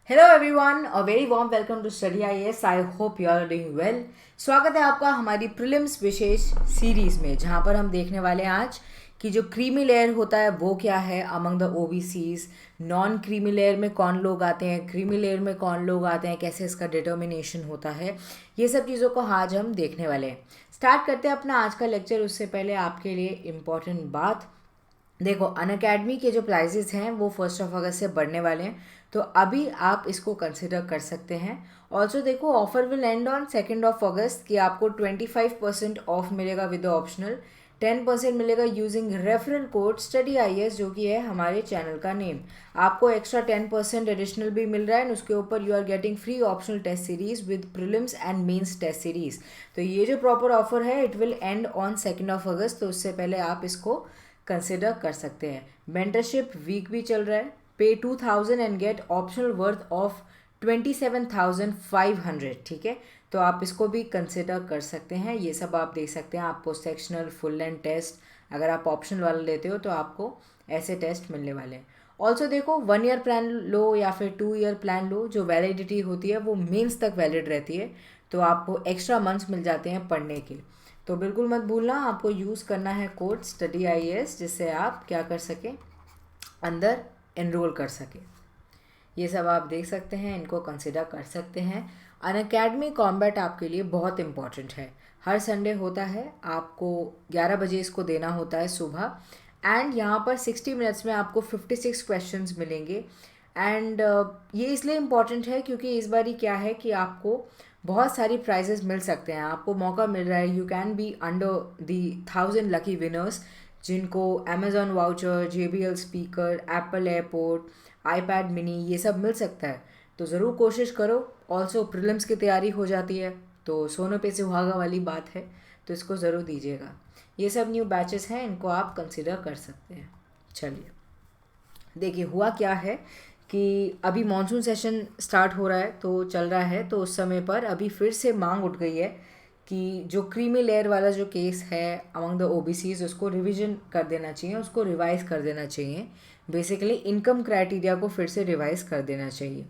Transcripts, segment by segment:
Hello everyone, a very warm welcome to study IAS. I hope you are doing well. स्वागत है आपका हमारी prelims विशेष series में, जहां पर हम देखने वाले हैं आज कि जो क्रीमी लेयर होता है वो क्या है among the OBCs, non creamy layer में कौन लोग आते हैं, क्रीमी लेयर में कौन लोग आते हैं, कैसे इसका डिटर्मिनेशन होता है, ये सब चीज़ों को आज हम देखने वाले हैं। स्टार्ट करते हैं अपना आज का लेक्चर। उससे पहले आपके लिए इम्पॉर्टेंट बात, देखो अनअकैडमी के जो प्राइजेस हैं वो 1 अगस्त से बढ़ने वाले हैं, तो अभी आप इसको कंसिडर कर सकते हैं। ऑल्सो देखो, ऑफर विल एंड ऑन 2 अगस्त कि आपको 25% ऑफ मिलेगा विद ऑप्शनल, 10% मिलेगा using referral code study I S, जो कि है हमारे चैनल का नेम। आपको एक्स्ट्रा 10% एडिशनल भी मिल रहा है, एंड उसके ऊपर you are getting free optional test series with prelims and mains test series. तो ये जो प्रॉपर ऑफर है it will end on 2 August, तो उससे पहले आप इसको कंसिडर कर सकते हैं। मेंटरशिप वीक भी चल रहा है। Pay 2000 and get optional worth of 27,500, ठीक है। तो आप इसको भी कंसिडर कर सकते हैं। ये सब आप देख सकते हैं। आपको सेक्शनल, फुल एंड टेस्ट, अगर आप ऑप्शनल वाला लेते हो तो आपको ऐसे टेस्ट मिलने वाले हैं। ऑल्सो देखो, 1 ईयर प्लान लो या फिर 2 ईयर प्लान लो, जो वैलिडिटी होती है वो मेंस तक वैलिड रहती है, तो आपको एक्स्ट्रा मंथ्स मिल जाते हैं पढ़ने के। तो बिल्कुल मत भूलना, आपको यूज़ करना है कोड स्टडी आई एस, जिससे आप क्या कर सकें, अंदर एनरोल कर सकें। ये सब आप देख सकते हैं, इनको कंसिडर कर सकते हैं। अनअकैडमी कॉम्बैट आपके लिए बहुत इंपॉर्टेंट है। हर संडे होता है, आपको 11 बजे इसको देना होता है सुबह, एंड यहाँ पर 60 मिनट्स में आपको 56 क्वेश्चंस मिलेंगे। एंड ये इसलिए इम्पॉर्टेंट है क्योंकि इस बारी क्या है कि आपको बहुत सारी प्राइजेस मिल सकते हैं। आपको मौका मिल रहा है, you can be under the 1000 lucky winners, जिनको Amazon voucher, JBL speaker, Apple AirPods, iPad mini, ये सब मिल सकता है। तो ज़रूर कोशिश करो। ऑल्सो प्रीलिम्स की तैयारी हो जाती है, तो सोने पे सुहागा वाली बात है, तो इसको ज़रूर दीजिएगा। ये सब न्यू बैचेस हैं, इनको आप कंसिडर कर सकते हैं। चलिए, देखिए हुआ क्या है कि अभी मॉनसून सेशन स्टार्ट हो रहा है, तो चल रहा है, तो उस समय पर अभी फिर से मांग उठ गई है कि जो क्रीमी लेयर वाला जो केस है अमंग द ओबीसीज, उसको रिवीजन कर देना चाहिए, उसको रिवाइज कर देना चाहिए। बेसिकली इनकम क्राइटेरिया को फिर से रिवाइज कर देना चाहिए।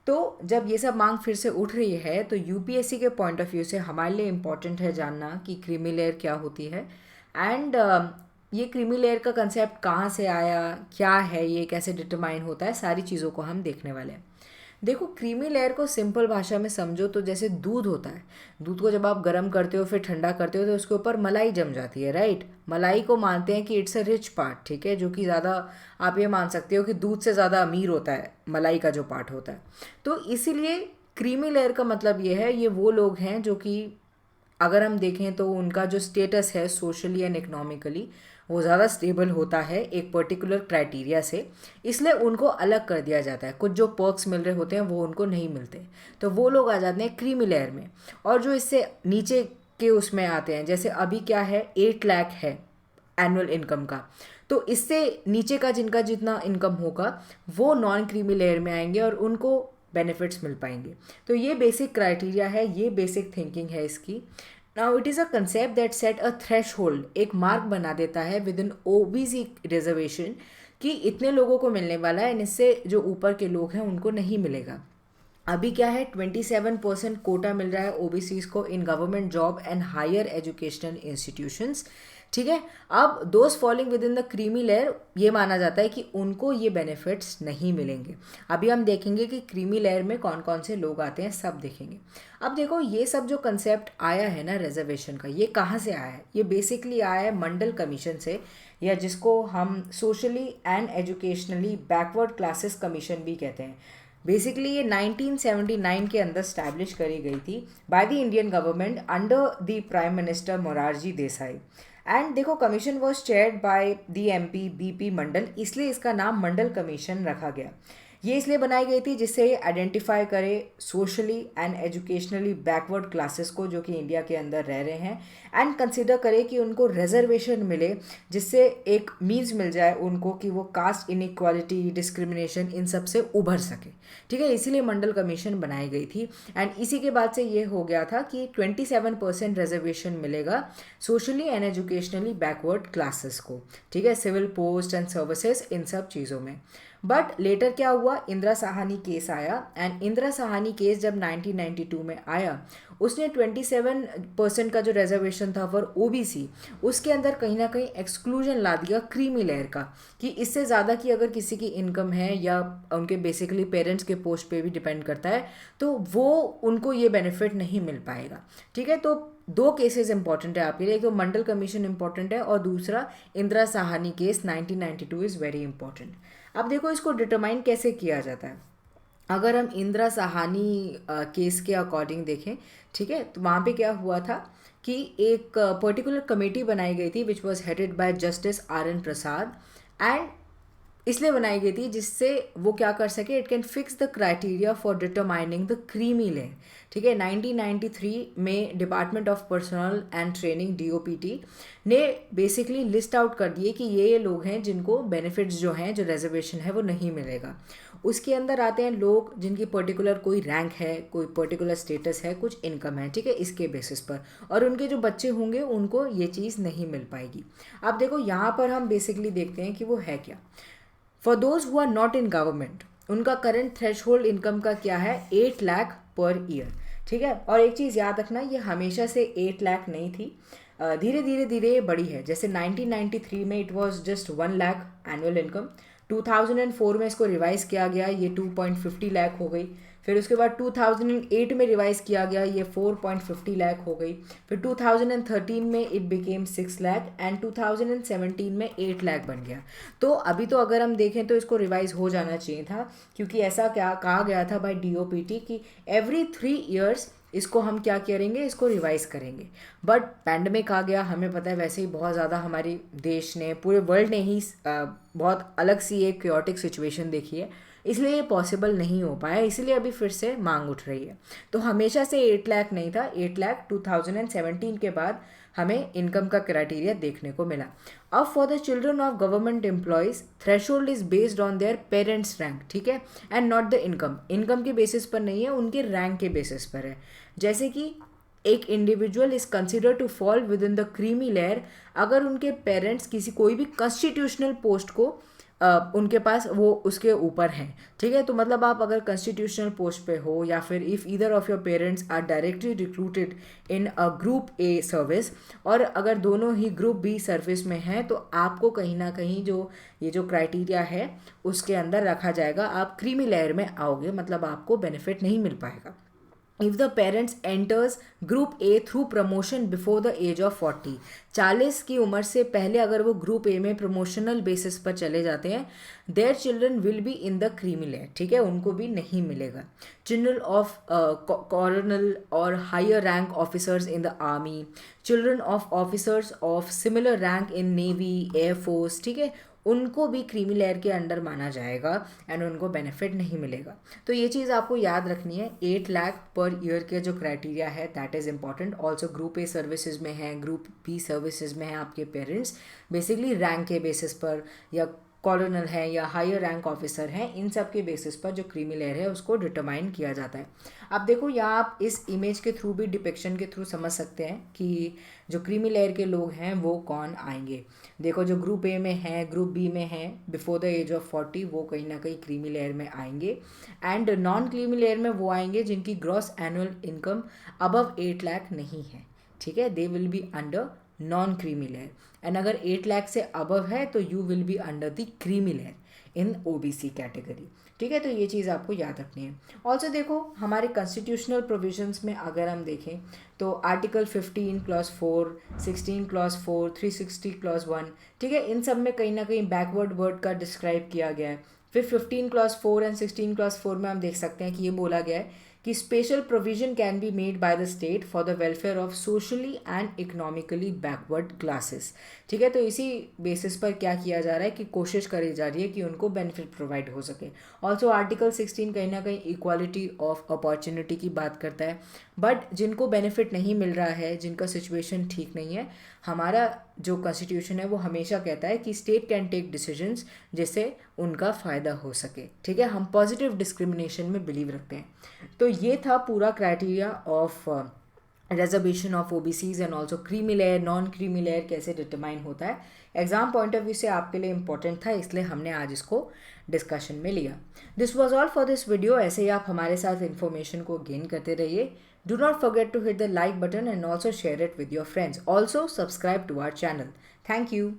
तो जब ये सब मांग फिर से उठ रही है, तो यूपीएससी के पॉइंट ऑफ व्यू से हमारे लिए इम्पॉर्टेंट है जानना कि क्रीमी लेयर क्या होती है, एंड ये क्रीमी लेयर का कंसेप्ट कहाँ से आया, क्या है ये, कैसे डिटरमाइन होता है, सारी चीज़ों को हम देखने वाले हैं। देखो, क्रीमी लेयर को सिंपल भाषा में समझो तो जैसे दूध होता है। दूध को जब आप गर्म करते हो फिर ठंडा करते हो तो उसके ऊपर मलाई जम जाती है, राइट। मलाई को मानते हैं कि इट्स अ रिच पार्ट, ठीक है, जो कि ज़्यादा, आप ये मान सकते हो कि दूध से ज़्यादा अमीर होता है मलाई का जो पार्ट होता है। तो इसीलिए क्रीमी लेयर का मतलब ये है, ये वो लोग हैं जो कि अगर हम देखें तो उनका जो स्टेटस है सोशली एंड इकोनॉमिकली वो ज़्यादा स्टेबल होता है एक पर्टिकुलर क्राइटेरिया से, इसलिए उनको अलग कर दिया जाता है। कुछ जो पर्क्स मिल रहे होते हैं वो उनको नहीं मिलते, तो वो लोग आ जाते हैं क्रीमी लेयर में। और जो इससे नीचे के उसमें आते हैं, जैसे अभी क्या है, 8 लाख है एनुअल इनकम का, तो इससे नीचे का जिनका जितना इनकम होगा वो नॉन क्रीमी लेयर में आएंगे और उनको बेनिफिट्स मिल पाएंगे। तो ये बेसिक क्राइटेरिया है, ये बेसिक थिंकिंग है इसकी। Now it is a concept that set a threshold, एक मार्क बना देता है विद इन ओबीसी रिजर्वेशन कि इतने लोगों को मिलने वाला है, इससे जो ऊपर के लोग हैं उनको नहीं मिलेगा। अभी क्या है, 27% कोटा मिल रहा है ओबीसीज को in government job and higher educational institutions, ठीक है। अब those falling within the creamy layer, ये माना जाता है कि उनको ये बेनिफिट्स नहीं मिलेंगे। अभी हम देखेंगे कि क्रीमी लेयर में कौन कौन से लोग आते हैं, सब देखेंगे। अब देखो, ये सब जो कंसेप्ट आया है ना रिजर्वेशन का, ये कहाँ से आया है, ये बेसिकली आया है मंडल कमीशन से, या जिसको हम socially and educationally backward classes commission भी कहते हैं। बेसिकली ये 1979 के अंदर स्टैब्लिश करी गई थी by the Indian government under the prime minister Morarji Desai. And देखो, commission was chaired by the MP BP Mandal, इसलिए इसका नाम मंडल कमीशन रखा गया। ये इसलिए बनाई गई थी जिससे ये आइडेंटिफाई करे socially and educationally backward classes को जो कि इंडिया के अंदर रह रहे हैं, एंड कंसिडर करे कि उनको रिजर्वेशन मिले, जिससे एक मीन्स मिल जाए उनको कि वो कास्ट इनइक्वालिटी, डिस्क्रिमिनेशन, इन सब से उभर सके, ठीक है। इसीलिए मंडल कमीशन बनाई गई थी। एंड इसी के बाद से ये हो गया था कि 27% रिजर्वेशन मिलेगा socially and educationally backward classes को, ठीक है, सिविल पोस्ट एंड सर्विसेज, इन सब चीज़ों में। बट लेटर क्या हुआ हुआ, इंदिरा साहानी केस आया, एंड इंदिरा साहानी केस जब 1992 में आया, उसने 27% का जो रिजर्वेशन था फॉर ओबीसी, उसके अंदर कहीं ना कहीं एक्सक्लूजन ला दिया क्रीमी लेयर का, कि इससे ज़्यादा की अगर किसी की इनकम है या उनके बेसिकली पेरेंट्स के पोस्ट पे भी डिपेंड करता है, तो वो उनको ये बेनिफिट नहीं मिल पाएगा। ठीक है, तो दो केसेस इंपॉर्टेंट है आपके लिए, एक तो मंडल कमीशन इंपॉर्टेंट है और दूसरा Indira Sahani case 1992 is very important. अब देखो इसको डिटरमाइन कैसे किया जाता है। अगर हम इंदिरा साहानी केस के अकॉर्डिंग देखें, ठीक है, तो वहाँ पे क्या हुआ था कि एक पर्टिकुलर कमेटी बनाई गई थी which was headed by justice RN Prasad, and इसलिए बनाई गई थी जिससे वो क्या कर सके, it can fix the criteria for determining the creamy layer. ठीक है, 1993 में department of personal and training DOPT ने बेसिकली लिस्ट आउट कर दिए कि ये लोग हैं जिनको बेनिफिट्स जो हैं, जो रिजर्वेशन है वो नहीं मिलेगा। उसके अंदर आते हैं लोग जिनकी पर्टिकुलर कोई रैंक है, कोई पर्टिकुलर स्टेटस है, कुछ इनकम है, ठीक है, इसके बेसिस पर, और उनके जो बच्चे होंगे उनको ये चीज़ नहीं मिल पाएगी। अब देखो यहाँ पर हम बेसिकली देखते हैं कि वो है क्या। For those who are not in government, उनका करंट थ्रेशहोल्ड इनकम का क्या है, 8 लाख पर ईयर। ठीक है, और एक चीज़ याद रखना, ये हमेशा से 8 लाख नहीं थी, धीरे धीरे धीरे ये बढ़ी है। जैसे 1993 में it was just 1 lakh annual income, 2004 में इसको रिवाइज किया गया, ये 2.50 लाख हो गई। फिर उसके बाद 2008 में रिवाइज किया गया, ये 4.50 लाख हो गई। फिर 2013 में इट बिकेम 6 लाख, एंड 2017 में 8 लाख बन गया। तो अभी तो अगर हम देखें तो इसको रिवाइज हो जाना चाहिए था, क्योंकि ऐसा क्या कहा गया था बाय DOPT कि एवरी 3 ईयर्स इसको हम क्या करेंगे, इसको रिवाइज करेंगे। बट पैंडमिक आ गया, हमें पता है वैसे ही बहुत ज़्यादा हमारे देश ने, पूरे वर्ल्ड ने ही बहुत अलग सी एक क्योटिक सिचुएशन देखी है, इसलिए ये पॉसिबल नहीं हो पाया, इसलिए अभी फिर से मांग उठ रही है। तो हमेशा से 8 लाख नहीं था, 8 लाख 2017 के बाद हमें इनकम का क्राइटेरिया देखने को मिला। अब for the children of government employees threshold is based on their parents rank, ठीक है, and not the income. Income के बेसिस पर नहीं है, उनके रैंक के बेसिस पर है। जैसे कि एक individual is consider to fall within the creamy layer अगर उनके पेरेंट्स किसी कोई भी कॉन्स्टिट्यूशनल पोस्ट को उनके पास वो उसके ऊपर हैं। ठीक है, तो मतलब आप अगर कॉन्स्टिट्यूशनल पोस्ट पे हो, या फिर if either of your parents are directly recruited in a group A service, और अगर दोनों ही ग्रुप B सर्विस में हैं, तो आपको कहीं ना कहीं जो ये जो क्राइटेरिया है उसके अंदर रखा जाएगा, आप क्रीमी लेयर में आओगे, मतलब आपको बेनिफिट नहीं मिल पाएगा। If the parents enters group A through promotion before the age of 40 की उम्र से पहले अगर वो ग्रुप A में प्रमोशनल बेसिस पर चले जाते हैं, their children will be in the creamy layer, ठीक है, उनको भी नहीं मिलेगा। चिल्ड्रन ऑफ कॉर्नल और higher rank officers in the army, children of officers of similar rank in navy, air force, ठीक है, उनको भी क्रीमी लेयर के अंडर माना जाएगा, एंड उनको बेनिफिट नहीं मिलेगा। तो ये चीज़ आपको याद रखनी है, 8 लाख पर ईयर के जो क्राइटेरिया है that is important. Also group A services में है, ग्रुप B सर्विसेज में है आपके पेरेंट्स, बेसिकली रैंक के बेसिस पर, या कॉर्नल है या हायर रैंक ऑफिसर हैं, इन सब के बेसिस पर जो क्रीमी लेयर है उसको डिटरमाइन किया जाता है। अब देखो यहाँ आप इस इमेज के थ्रू भी, डिपिक्शन के थ्रू समझ सकते हैं कि जो क्रीमी लेयर के लोग हैं वो कौन आएंगे। देखो जो ग्रुप A में है, ग्रुप B में है, बिफोर द एज ऑफ 40, वो कहीं ना कहीं क्रीमी लेयर में आएंगे, एंड नॉन क्रीमी लेयर में वो आएंगे जिनकी gross annual income above 8 lakh नहीं है, ठीक है, they will be under non creamy layer, and अगर 8 लाख से अबव है तो you will be under the creamy layer in OBC category. ठीक है, तो ये चीज़ आपको याद रखनी है। ऑल्सो देखो हमारे कॉन्स्टिट्यूशनल प्रोविजंस में अगर हम देखें तो आर्टिकल 15 क्लॉज 4, 16 क्लॉज 4, 360 क्लॉज 1, ठीक है, इन सब में कहीं ना कहीं बैकवर्ड वर्ड का डिस्क्राइब किया गया है। फिर 15 क्लॉज 4 एंड 16 क्लॉज 4 में हम देख सकते हैं कि ये बोला गया है कि special provision can be made by the state for the welfare of socially and economically backward classes. ठीक है, तो इसी बेसिस पर क्या किया जा रहा है कि कोशिश करी जा रही है कि उनको बेनिफिट प्रोवाइड हो सके। ऑल्सो आर्टिकल 16 कहीं ना कहीं इक्वालिटी ऑफ अपॉर्चुनिटी की बात करता है, बट जिनको बेनिफिट नहीं मिल रहा है, जिनका सिचुएशन ठीक नहीं है, हमारा जो कॉन्स्टिट्यूशन है वो हमेशा कहता है कि स्टेट कैन टेक डिसीजंस जिससे उनका फ़ायदा हो सके। ठीक है, हम पॉजिटिव डिस्क्रिमिनेशन में बिलीव रखते हैं। तो ये था पूरा criteria of reservation of OBCs and also creamy layer, non creamy layer कैसे डिटरमाइन होता है। एग्जाम पॉइंट ऑफ व्यू से आपके लिए इंपॉर्टेंट था, इसलिए हमने आज इसको डिस्कशन में लिया। This was all for this video. ऐसे ही आप हमारे साथ इन्फॉर्मेशन को गेन करते रहिए। Do not forget to hit the like button and also share it with your friends. Also subscribe to our channel. Thank you.